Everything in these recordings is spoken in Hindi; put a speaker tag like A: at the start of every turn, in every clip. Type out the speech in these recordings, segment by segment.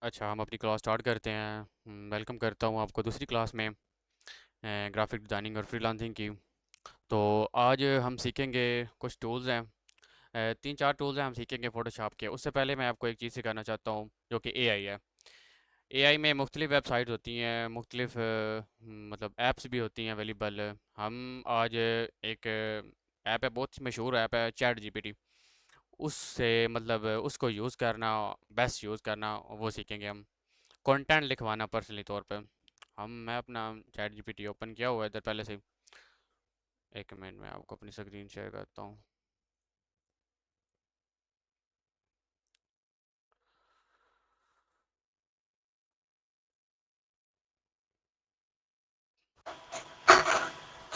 A: अच्छा, हम अपनी क्लास स्टार्ट करते हैं। वेलकम करता हूँ आपको दूसरी क्लास में ग्राफिक डिज़ाइनिंग और फ्रीलांसिंग की। तो आज हम सीखेंगे कुछ टूल्स हैं। तीन चार टूल्स हैं हम सीखेंगे फ़ोटोशॉप के। उससे पहले मैं आपको एक चीज़ सिखाना चाहता हूँ जो कि एआई है। एआई में मुख्तलिफ़ वेबसाइट होती हैं, मुख्तलिफ़ मतलब ऐप्स भी होती हैं अवेलेबल। हम आज एक ऐप है, बहुत मशहूर ऐप है, चैट जीपीटी। उससे मतलब उसको यूज़ करना, बेस्ट यूज़ करना, वो सीखेंगे हम। कंटेंट लिखवाना पर्सनली तौर पे मैं अपना चैट जीपीटी ओपन किया हुआ है इधर पहले से ही। एक मिनट में आपको अपनी स्क्रीन शेयर करता हूँ।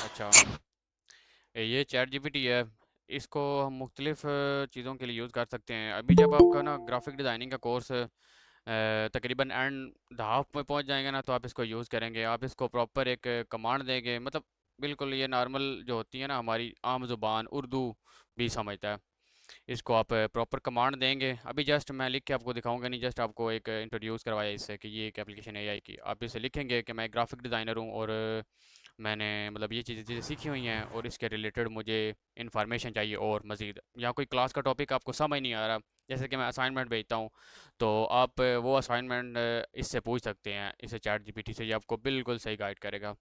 A: अच्छा, ये चैट जीपीटी है। इसको हम मुख्तलिफ चीज़ों के लिए यूज़ कर सकते हैं। अभी जब आपका ना ग्राफिक डिज़ाइनिंग का कोर्स तकरीबन एंड हाफ में पहुंच जाएंगे ना, तो आप इसको यूज़ करेंगे। आप इसको प्रॉपर एक कमांड देंगे, मतलब बिल्कुल ये नॉर्मल जो होती है ना, हमारी आम ज़ुबान उर्दू भी समझता है। इसको आप प्रॉपर कमांड देंगे। अभी जस्ट मैं लिख के आपको दिखाऊंगा नहीं, जस्ट आपको एक इंट्रोड्यूस करवाया इससे कि ये एक एप्लीकेशन है एआई की। आप इसे लिखेंगे कि मैं ग्राफिक डिज़ाइनर हूँ और मैंने मतलब ये चीज़ें चीज़ें सीखी हुई हैं और इसके रिलेटेड मुझे इन्फॉर्मेशन चाहिए और मज़ीद, या कोई क्लास का टॉपिक आपको समझ नहीं आ रहा, जैसे कि मैं असाइनमेंट भेजता हूँ, तो आप वो असाइनमेंट इससे पूछ सकते हैं, इसे चैट जीपीटी से। ये आपको बिल्कुल सही गाइड करेगा।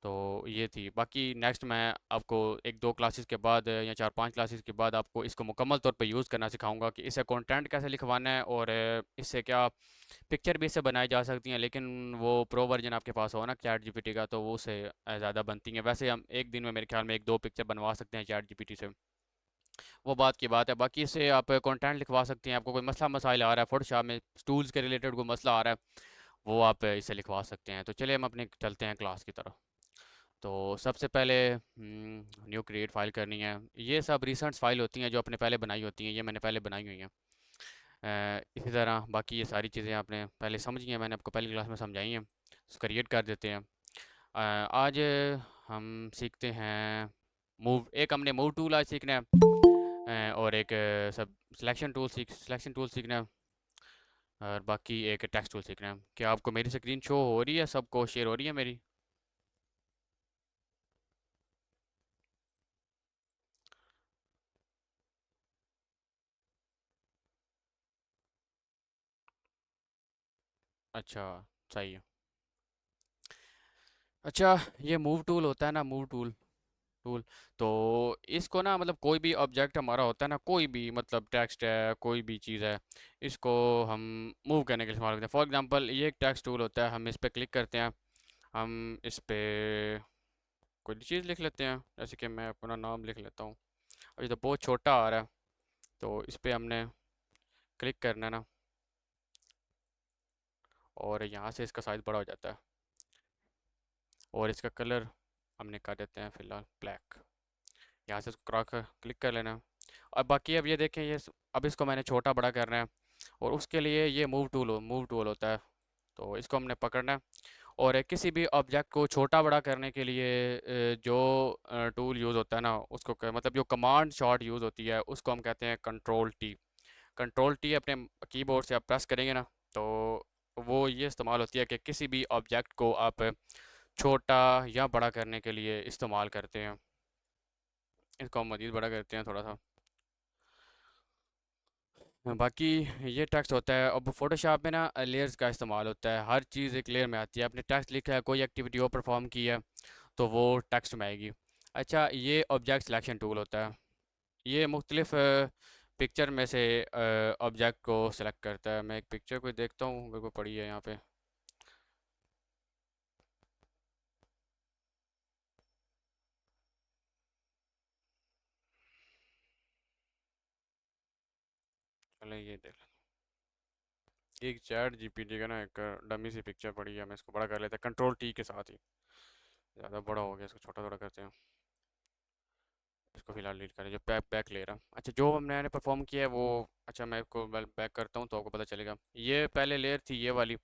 A: तो ये थी। बाकी नेक्स्ट मैं आपको एक दो क्लासेस के बाद या चार पांच क्लासेस के बाद आपको इसको मुकम्मल तौर पे यूज़ करना सिखाऊंगा कि इसे कंटेंट कैसे लिखवाना है और इससे क्या पिक्चर भी इससे बनाई जा सकती हैं। लेकिन वो प्रो वर्जन आपके पास हो ना चैट जीपीटी का, तो वो उससे ज़्यादा बनती हैं। वैसे हम एक दिन में मेरे ख्याल में एक दो पिक्चर बनवा सकते हैं चैट जीपीटी से, वो बात की बात है। बाकी इससे आप कंटेंट लिखवा सकते हैं। आपको कोई मसला मसाइल आ रहा है फोटोशॉप में, टूल्स के रिलेटेड कोई मसला आ रहा है, वो आप इसे लिखवा सकते हैं। तो चलिए हम अपने चलते हैं क्लास की तरफ। तो सबसे पहले न्यू क्रिएट फाइल करनी है। ये सब रिसेंट फाइल होती हैं जो आपने पहले बनाई होती हैं, ये मैंने पहले बनाई हुई हैं। इसी तरह बाकी ये सारी चीज़ें आपने पहले समझी हैं, मैंने आपको पहली क्लास में समझाई हैं। इसको क्रिएट कर देते हैं। आज हम सीखते हैं मूव। एक हमने मूव टूल आज सीखना है, और एक सब सिलेक्शन टूल सीखना है, और बाकी एक टेक्स्ट टूल सीखना है। क्या आपको मेरी स्क्रीन शो हो रही है, सबको शेयर हो रही है मेरी? अच्छा, सही है। अच्छा, ये मूव टूल होता है ना, मूव टूल टूल तो इसको ना मतलब कोई भी ऑब्जेक्ट हमारा होता है ना, कोई भी मतलब टेक्स्ट है, कोई भी चीज़ है, इसको हम मूव करने के लिए इस्तेमाल करते हैं। फॉर एग्जांपल ये एक टेक्स्ट टूल होता है, हम इस पर क्लिक करते हैं। हम इस पे कोई चीज़ लिख लेते हैं, जैसे कि मैं अपना नाम लिख लेता हूँ। अभी तो बहुत छोटा आ रहा है, तो इस पे हमने क्लिक करना है ना, और यहाँ से इसका साइज़ बड़ा हो जाता है, और इसका कलर हमने कर देते हैं फ़िलहाल ब्लैक। यहाँ से इसको क्रॉक क्लिक कर लेना। और बाकी अब ये देखें, अब इसको मैंने छोटा बड़ा करना है, और उसके लिए ये मूव टूल होता है। तो इसको हमने पकड़ना है, और किसी भी ऑब्जेक्ट को छोटा बड़ा करने के लिए जो टूल यूज़ होता है ना, उसको मतलब जो कमांड शॉर्ट यूज़ होती है, उसको हम कहते हैं कंट्रोल टी। कंट्रोल टी अपने कीबोर्ड से आप प्रेस करेंगे ना, तो वो ये इस्तेमाल होती है कि किसी भी ऑब्जेक्ट को आप छोटा या बड़ा करने के लिए इस्तेमाल करते हैं। इसको हम मज़ीद बड़ा करते हैं थोड़ा सा। बाकी ये टेक्स्ट होता है। अब फोटोशॉप में ना लेयर्स का इस्तेमाल होता है, हर चीज़ एक लेयर में आती है। आपने टेक्स्ट लिखा है, कोई एक्टिविटी वो परफॉर्म की है, तो वो टेक्स्ट में आएगी। अच्छा, ये ऑब्जेक्ट सिलेक्शन टूल होता है। ये मुख्तलिफ पिक्चर में से ऑब्जेक्ट को सिलेक्ट करता है। मैं एक पिक्चर को देखता हूँ, मेरे को पड़ी है यहाँ पे। चले ये देख, एक चैट जीपीटी का ना एक डमी सी पिक्चर पड़ी है। मैं इसको बड़ा कर लेता हैं कंट्रोल टी के साथ ही। ज़्यादा बड़ा हो गया, इसको छोटा थोड़ा करते हैं। इसको फिलहाल लीड करें, जो बैक ले रहा। अच्छा, जो मैंने परफॉर्म किया है वो, अच्छा मैं इसको बैक करता हूँ तो आपको पता चलेगा। ये पहले लेयर थी ये वाली,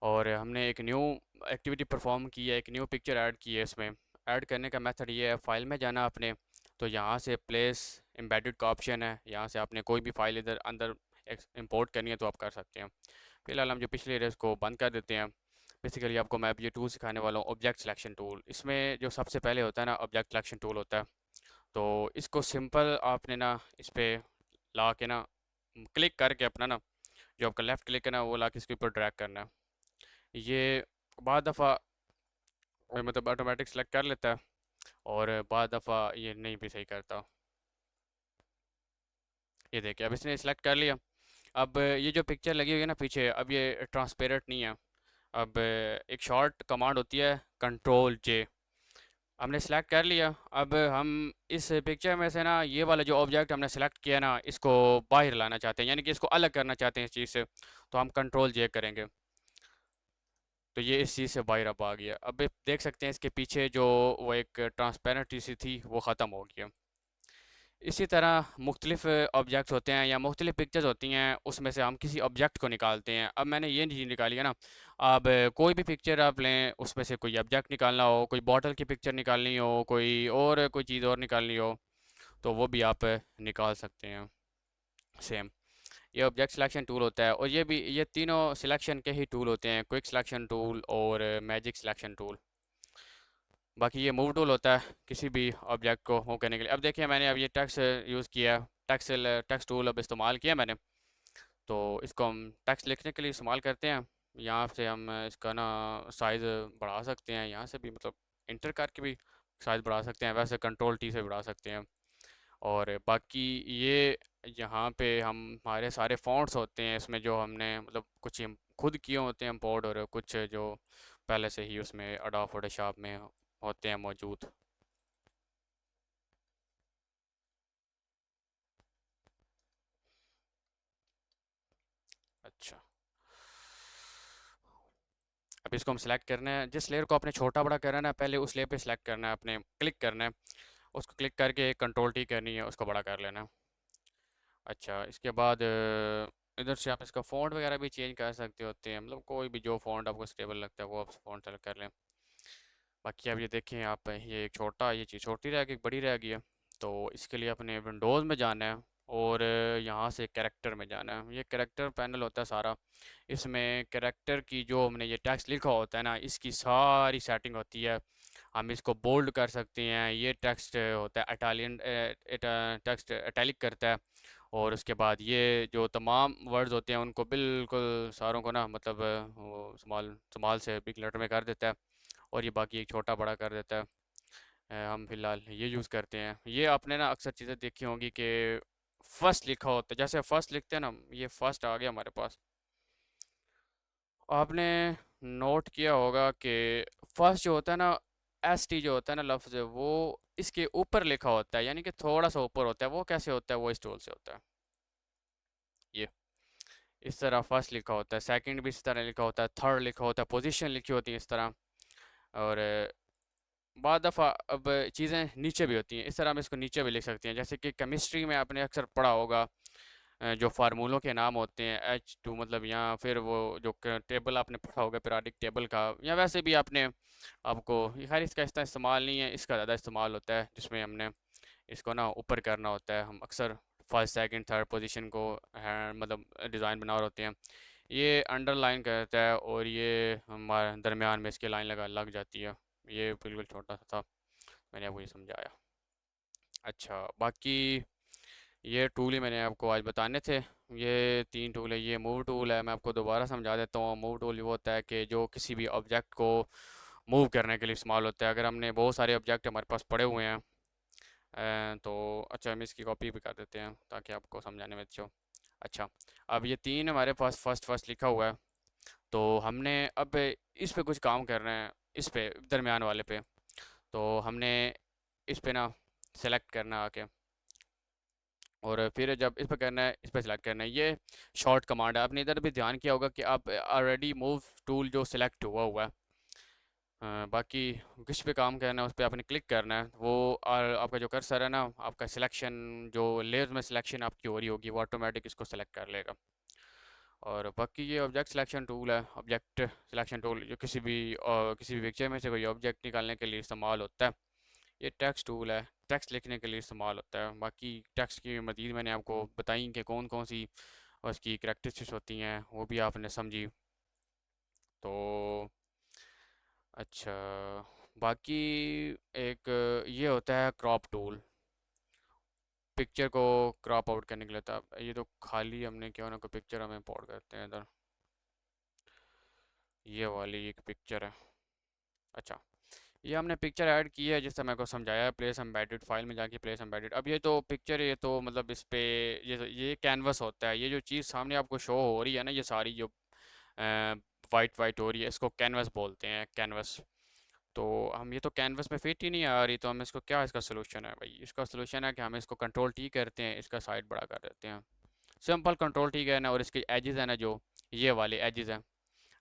A: और हमने एक न्यू एक्टिविटी परफॉर्म की है, एक न्यू पिक्चर ऐड की है इसमें। ऐड करने का मेथड ये है, फाइल में जाना आपने, तो यहाँ से प्लेस एम्बेडेड का ऑप्शन है, यहाँ से आपने कोई भी फाइल इधर अंदर इंपोर्ट करनी है तो आप कर सकते हैं। फिलहाल हम जो पिछले एरिया को बंद कर देते हैं। बेसिकली आपको मैं अब ये टूल सिखाने वाला हूँ, ऑब्जेक्ट सिलेक्शन टूल। इसमें जो सबसे पहले होता है ना, ऑब्जेक्ट सिलेक्शन टूल होता है। तो इसको सिंपल आपने ना इस पे ला के ना क्लिक करके अपना ना, जो आपका लेफ़्ट क्लिक है ना, वो ला के इसके ऊपर ड्रैग करना है। ये बाद दफ़ा मतलब ऑटोमेटिक सेलेक्ट कर लेता है, और बाद दफ़ा ये नहीं भी सही करता। ये देखिए अब इसने सेलेक्ट कर लिया। अब ये जो पिक्चर लगी हुई है ना पीछे, अब ये ट्रांसपेरेंट नहीं है। अब एक शॉर्ट कमांड होती है, कंट्रोल जे। हमने सेलेक्ट कर लिया। अब हम इस पिक्चर में से ना ये वाला जो ऑब्जेक्ट हमने सेलेक्ट किया ना, इसको बाहर लाना चाहते हैं, यानी कि इसको अलग करना चाहते हैं इस चीज़ से। तो हम कंट्रोल जे करेंगे, तो ये इस चीज़ से बाहर अब आ गया। अब आप देख सकते हैं इसके पीछे जो वो एक ट्रांसपेरेंट सी थी, वो ख़त्म हो गया। इसी तरह मुख्तलिफ ऑब्जेक्ट्स होते हैं या मुख्तलिफ पिक्चर्स होती हैं, उसमें से हम किसी ऑब्जेक्ट को निकालते हैं। अब मैंने ये चीज़ निकाली है ना। अब कोई भी पिक्चर आप लें, उसमें से कोई ऑब्जेक्ट निकालना हो, कोई बॉटल की पिक्चर निकालनी हो, कोई चीज़ और निकालनी हो, तो वो भी आप निकाल सकते हैं। सेम ये ऑब्जेक्ट सिलेक्शन टूल होता है, और ये तीनों सिलेक्शन के ही टूल होते हैं, क्विक सिलेक्शन टूल और मैजिक सिलेक्शन टूल। बाकी ये मूव टूल होता है किसी भी ऑब्जेक्ट को मूव करने के लिए। अब देखिए मैंने अब ये टेक्स्ट यूज़ किया, टेक्स्ट टूल अब इस्तेमाल किया मैंने। तो इसको हम टेक्स्ट लिखने के लिए इस्तेमाल करते हैं। यहाँ से हम इसका ना साइज़ बढ़ा सकते हैं, यहाँ से भी मतलब इंटर करके भी साइज़ बढ़ा सकते हैं, वैसे कंट्रोल टी से बढ़ा सकते हैं। और बाकी ये यहाँ पे हम हमारे सारे फ़ॉन्ट्स होते हैं इसमें, जो हमने मतलब कुछ खुद किए होते हैं इम्पोर्ट, और कुछ जो पहले से ही उसमें अडोब फोटोशॉप में होते हैं मौजूद। अच्छा, अब इसको हम सेलेक्ट करना है, जिस लेयर को आपने छोटा बड़ा करना है ना, पहले उस लेयर पे सेलेक्ट करना है, आपने क्लिक करना है। उसको क्लिक करके कंट्रोल टी करनी है, उसको बड़ा कर लेना है। अच्छा, इसके बाद इधर से आप इसका फ़ॉन्ट वगैरह भी चेंज कर सकते होते हैं, मतलब कोई भी जो फ़ॉन्ट आपको स्टेबल लगता है वो आप फ़ॉन्ट सेलेक्ट कर लें। बाकी अब ये देखें आप, ये एक छोटा, ये चीज़ छोटी रह गई, एक बड़ी रह गई है। तो इसके लिए अपने विंडोज़ में जाना है, और यहाँ से कैरेक्टर में जाना है। ये कैरेक्टर पैनल होता है सारा। इसमें कैरेक्टर की जो हमने ये टेक्स्ट लिखा होता है ना, इसकी सारी सेटिंग होती है। हम इसको बोल्ड कर सकते हैं, ये टेक्स्ट होता है इटालियन, टेक्स्ट इटैलिक करता है। और उसके बाद ये जो तमाम वर्ड्स होते हैं उनको बिल्कुल सारों को ना मतलब वो स्मॉल स्मॉल से बिग लेटर में कर देता है, और ये बाकी एक छोटा बड़ा कर देता है। हम फिलहाल ये यूज़ करते हैं। ये आपने ना अक्सर चीज़ें देखी होंगी कि फर्स्ट लिखा होता है, जैसे फर्स्ट लिखते हैं ना, ये फर्स्ट आ गया हमारे पास। आपने नोट किया होगा कि फर्स्ट जो होता है ना, एस टी जो होता है ना लफ्ज़, वो इसके ऊपर लिखा होता है, यानी कि थोड़ा सा ऊपर होता है। वो कैसे होता है? वो इस टूल से होता है। ये इस तरह फर्स्ट लिखा होता है, सेकंड भी इस तरह लिखा होता है, थर्ड लिखा होता है, पोजीशन लिखी होती है इस तरह। और बाद दफ़ा अब चीज़ें नीचे भी होती हैं, इस तरह हम इसको नीचे भी लिख सकते हैं। जैसे कि केमिस्ट्री में आपने अक्सर पढ़ा होगा, जो फार्मूलों के नाम होते हैं, H2 मतलब, या फिर वो जो टेबल आपने पढ़ा होगा पीरियोडिक टेबल का, या वैसे भी आपने आपको ये, खैर इसका इतना इस्तेमाल नहीं है, इसका ज़्यादा इस्तेमाल होता है जिसमें हमने इसको ना ऊपर करना होता है। हम अक्सर फर्स्ट सेकंड थर्ड पोजीशन को मतलब डिज़ाइन बना रहे होते हैं। ये अंडरलाइन करता है, और ये हमारे दरमियान में इसके लाइन लगा लग जाती है। ये बिल्कुल छोटा सा था, मैंने आपको ये समझाया। अच्छा, बाकी ये टूल ही मैंने आपको आज बताने थे। ये तीन टूल है। ये मूव टूल है, मैं आपको दोबारा समझा देता हूँ। मूव टूल वो होता है कि जो किसी भी ऑब्जेक्ट को मूव करने के लिए इस्तेमाल होता है। अगर हमने बहुत सारे ऑब्जेक्ट हमारे पास पड़े हुए हैं, तो अच्छा हम इसकी कॉपी भी कर देते हैं ताकि आपको समझाने में अच्छा हो। अच्छा, अब ये तीन हमारे पास फर्स्ट फर्स्ट लिखा हुआ है। तो हमने अब इस पे कुछ काम करना है, इस पे दरमियान वाले पे। तो हमने इस पे ना सेलेक्ट करना आके, और फिर जब इस पे करना है, इस पे सेलेक्ट करना है। ये शॉर्ट कमांड है। आपने इधर भी ध्यान किया होगा कि आप ऑलरेडी मूव टूल जो सिलेक्ट हुआ हुआ है। बाकी किस पे काम करना है उस पे आपने क्लिक करना है, वो और आपका जो कर्सर है ना, आपका सिलेक्शन जो लेयर्स में सिलेक्शन आपकी हो रही होगी, वो ऑटोमेटिक इसको सेलेक्ट कर लेगा। और बाकी ये ऑब्जेक्ट सिलेक्शन टूल है। ऑब्जेक्ट सिलेक्शन टूल जो किसी भी पिक्चर में से कोई ऑब्जेक्ट निकालने के लिए इस्तेमाल होता है। ये टेक्स्ट टूल है, टेक्स्ट लिखने के लिए इस्तेमाल होता है। बाकी टेक्स्ट की मज़ीद मैंने आपको बताई कि कौन कौन सी और उसकी करैक्टरिस्टिक्स होती हैं वो भी आपने समझी। तो अच्छा, बाकी एक ये होता है क्रॉप टूल, पिक्चर को क्रॉप आउट करने के लिए था। ये तो खाली हमने क्या ना कोई पिक्चर हमें इंपोर्ट करते हैं इधर, ये वाली एक पिक्चर है। अच्छा, ये हमने पिक्चर ऐड की है जिससे मेरे को समझाया है, प्लेस एम्बेडेड फाइल में जाके प्लेस एम्बेडेड। अब ये तो पिक्चर है, ये तो मतलब इस पे ये कैनवस होता है। ये जो चीज़ सामने आपको शो हो रही है ना, ये सारी जो वाइट वाइट हो रही है, इसको कैनवस बोलते हैं, कैनवस। तो हम ये तो कैनवस में फिट ही नहीं आ रही, तो हम इसको क्या, इसका सोल्यूशन है भाई, इसका सोल्यूशन है कि हम इसको कंट्रोल टी करते हैं, इसका साइड बड़ा कर देते हैं। सिंपल कंट्रोल टी करना, और इसके एजेस है ना, जो ये वाले एजेस हैं।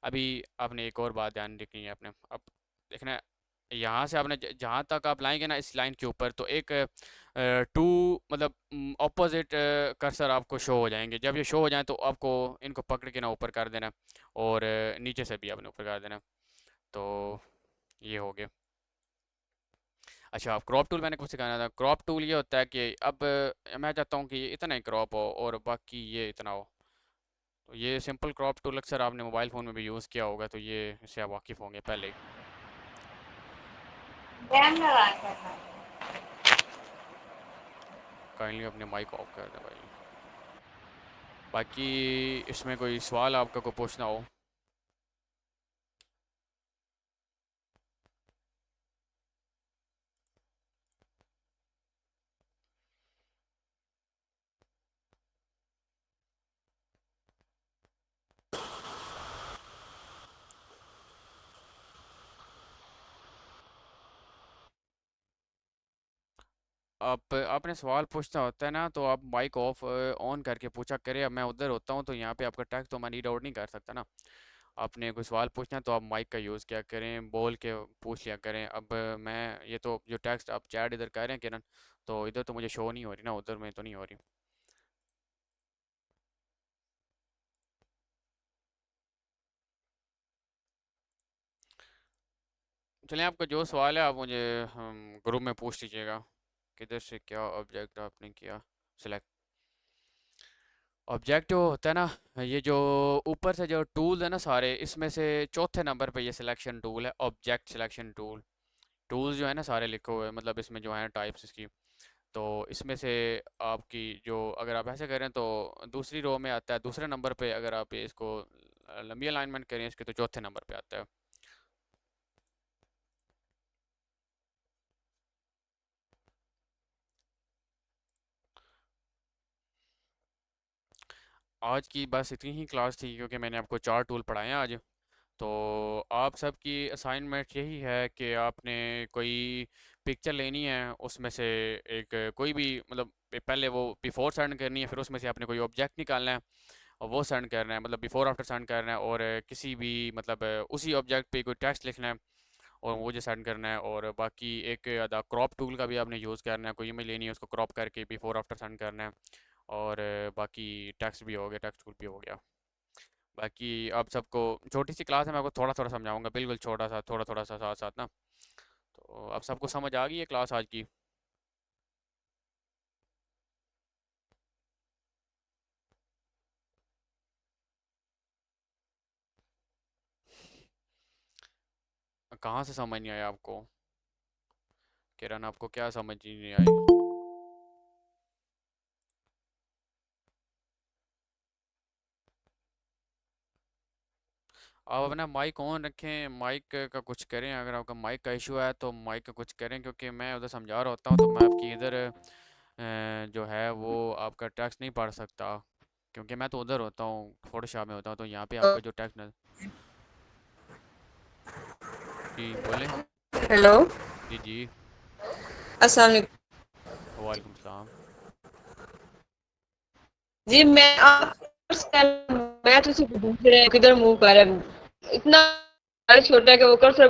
A: अभी आपने एक और बात ध्यान रखनी है अपने, अब देखना है, यहाँ से आपने जहाँ तक आप लाएंगे ना इस लाइन के ऊपर, तो एक टू मतलब ऑपोजिट कर्सर आपको शो हो जाएंगे। जब ये शो हो जाए तो आपको इनको पकड़ के ना ऊपर कर देना, और नीचे से भी आपने ऊपर कर देना। तो ये हो गया। अच्छा, अब क्रॉप टूल मैंने कुछ सिखाना था। क्रॉप टूल ये होता है कि अब मैं चाहता हूँ कि ये इतना ही क्रॉप हो और बाकी ये इतना हो। तो ये सिंपल क्रॉप टूल अक्सर आपने मोबाइल फ़ोन में भी यूज़ किया होगा, तो ये इससे आप वाकिफ़ होंगे पहले ही। काइंडली अपने माइक ऑफ कर दें भाई। बाकी इसमें कोई सवाल आपका को पूछना हो? आप आपने सवाल पूछना होता है ना, तो आप माइक ऑफ ऑन करके पूछा करें। अब मैं उधर होता हूँ तो यहाँ पे आपका टेक्स्ट तो मैं रीड आउट नहीं कर सकता ना। आपने कोई सवाल पूछना है तो आप माइक का यूज़ किया करें, बोल के पूछ लिया करें। अब मैं ये तो जो टेक्स्ट आप चैट इधर कर रहे हैं किरण, तो इधर तो मुझे शो नहीं हो रही ना, उधर में तो नहीं हो रही। चलिए, आपका जो सवाल है आप मुझे ग्रुप में पूछ लीजिएगा, किधर से क्या ऑब्जेक्ट आपने किया सिलेक्ट। ऑब्जेक्ट जो होता है ना, ये जो ऊपर से जो टूल है ना सारे, इसमें से चौथे नंबर पे ये सिलेक्शन टूल है, ऑब्जेक्ट सिलेक्शन टूल। टूल्स जो है ना सारे लिखे हुए हैं, मतलब इसमें जो है टाइप्स इसकी। तो इसमें से आपकी जो, अगर आप ऐसे करें तो दूसरी रो में आता है, दूसरे नंबर पे। अगर आप ये इसको लंबी अलाइनमेंट करें इसके, तो चौथे नंबर पे आता है। आज की बस इतनी ही क्लास थी, क्योंकि मैंने आपको 4 टूल पढ़ाए हैं आज। तो आप सबकी असाइनमेंट यही है कि आपने कोई पिक्चर लेनी है, उसमें से एक कोई भी, मतलब पहले वो बिफोर सेंड करनी है, फिर उसमें से आपने कोई ऑब्जेक्ट निकालना है और वो सेंड करना है, मतलब बिफोर आफ्टर सेंड करना है। और किसी भी मतलब उसी ऑब्जेक्ट पे कोई टेक्स्ट लिखना है और वो जो सेंड करना है। और बाकी एक आधा क्रॉप टूल का भी आपने यूज़ करना है, कोई इमेज लेनी है उसको क्रॉप करके बिफोर आफ्टर सेंड करना है। और बाकी टेक्स्ट भी हो गया, टेक्स्ट टूल भी हो गया। बाकी आप सबको, छोटी सी क्लास है, मैं आपको थोड़ा थोड़ा समझाऊंगा, बिल्कुल छोटा सा, थोड़ा थोड़ा सा साथ साथ ना। तो आप सबको समझ आ गई है क्लास आज की? कहाँ से समझ नहीं आया आपको? किरण, आपको क्या समझ ही नहीं आई? आप अपना माइक ऑन रखें, माइक का कुछ करें। अगर आपका माइक का इशू है तो माइक का कुछ करें, क्योंकि मैं उधर समझा रहा होता हूँ तो मैं आपकी इधर जो है वो आपका टेक्स्ट नहीं पढ़ सकता, क्योंकि मैं तो उधर होता हूँ, फोटोशॉप में होता हूँ। तो यहाँ पे आपका जो टेक्स्ट न... जी बोलें।
B: हेलो।
A: जी जी।
B: अस्सलाम वालेकुम।
A: वालेकुम सलाम।
B: जी मैं आप मैं तो सिर्फ पूछ रहे हैं किधर मूव कर रहा है, इतना छोटा है कि वो कर्सर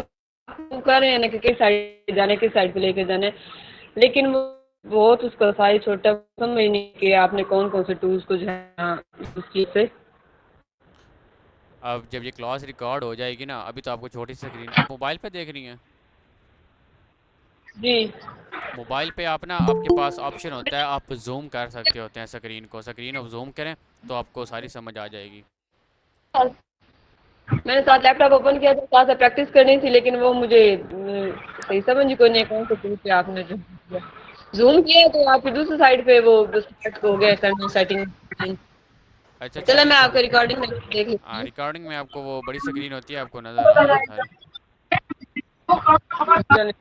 B: मूव कर रहे हैं ना कि किस साइड जाने, किस साइड पे लेके जाने, लेकिन वो बहुत उसका साइज छोटा, समझ नहीं कि आपने कौन कौन से टूल्स को जो है उस चीज से।
A: अब जब ये क्लास रिकॉर्ड हो जाएगी ना, अभी तो आपको छोटी सी स्क्रीन, आप मोबाइल पे देख रही हैं?
B: जी।
A: मोबाइल पे आप ना, आपके पास ऑप्शन होता है, आप जूम कर सकते होते हैं स्क्रीन को, स्क्रीन आप जूम करें तो आपको सारी समझ आ जाएगी।
B: मैंने साथ लैपटॉप ओपन किया था, साथ प्रैक्टिस करनी थी, लेकिन वो मुझे सही समझ ही कोई नहीं कौन से टूल पे आपने जो किया। जूम किया तो आप फिर दूसरी साइड पे वो सिलेक्ट हो गया करना सेटिंग।
A: अच्छा अच्छा,
B: चलो मैं
A: ठीक है।
B: आपका रिकॉर्डिंग में देख लेती
A: हाँ,
B: हूँ।
A: रिकॉर्डिंग में आपको वो बड़ी स्क्रीन होती है, आपको नज़र आ जाएगी सारी।
B: चलो।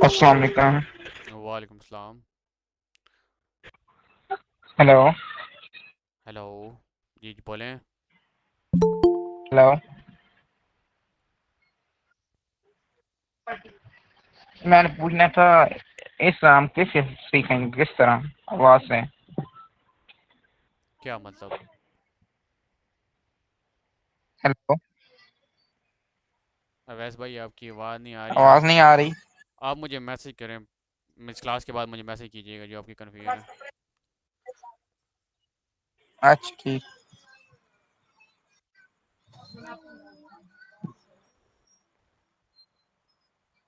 C: अस्सलाम वालेकुम।
A: वालेकुम सलाम।
C: हेलो।
A: हेलो। जी जी, बोलें।
C: हेलो। मैंने पूछना था, इस हम कैसे सीखेंगे, किस तरह आवाज से?
A: क्या मतलब?
C: हेलो।
A: अवैस भाई, आपकी आवाज़ नहीं आ रही।
C: आवाज नहीं आ रही।
A: आप मुझे मैसेज करें, इस क्लास के बाद मुझे मैसेज कीजिएगा जो आपकी कन्फ्यूजन है।
C: अच्छा ठीक।